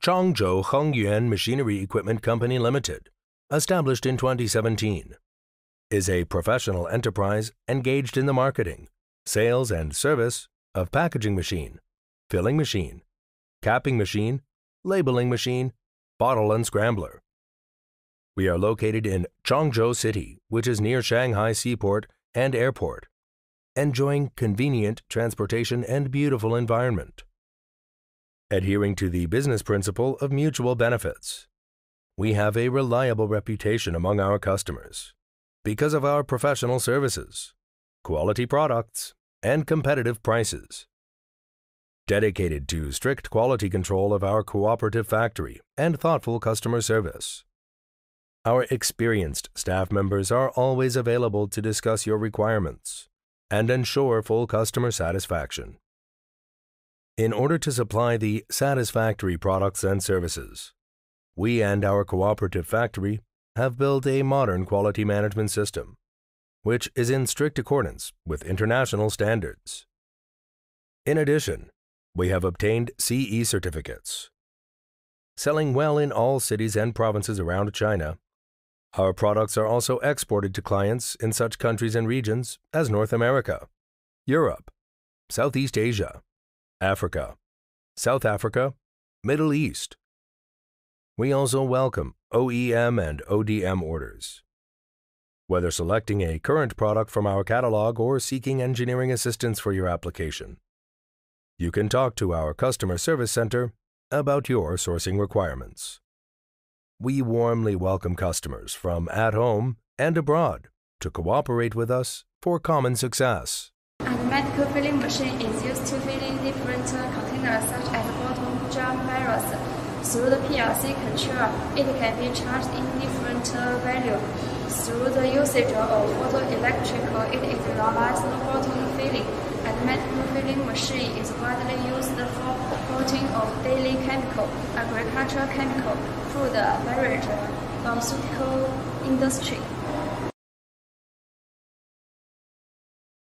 Changzhou HengYuan Machinery Equipment Company Limited, established in 2017, is a professional enterprise engaged in the marketing, sales, and service of packaging machine, filling machine, capping machine, labeling machine, bottle unscrambler. We are located in Changzhou City, which is near Shanghai Seaport and Airport, enjoying convenient transportation and beautiful environment. Adhering to the business principle of mutual benefits, we have a reliable reputation among our customers because of our professional services, quality products, and competitive prices. Dedicated to strict quality control of our cooperative factory and thoughtful customer service. Our experienced staff members are always available to discuss your requirements and ensure full customer satisfaction. In order to supply the satisfactory products and services, we and our cooperative factory have built a modern quality management system, which is in strict accordance with international standards. In addition, we have obtained CE certificates. Selling well in all cities and provinces around China, our products are also exported to clients in such countries and regions as North America, Europe, Southeast Asia, Africa, South Africa, Middle East. We also welcome OEM and ODM orders. Whether selecting a current product from our catalog or seeking engineering assistance for your application, you can talk to our customer service center about your sourcing requirements. We warmly welcome customers from at home and abroad to cooperate with us for common success. Medical filling machine is used to fill in different containers such as bottle, jar, barrels. Through the PLC control, it can be charged in different value. Through the usage of photoelectrical, it is realized bottle filling, and medical filling machine is widely used for coating of daily chemical, agricultural chemical, food, beverage, pharmaceutical industry.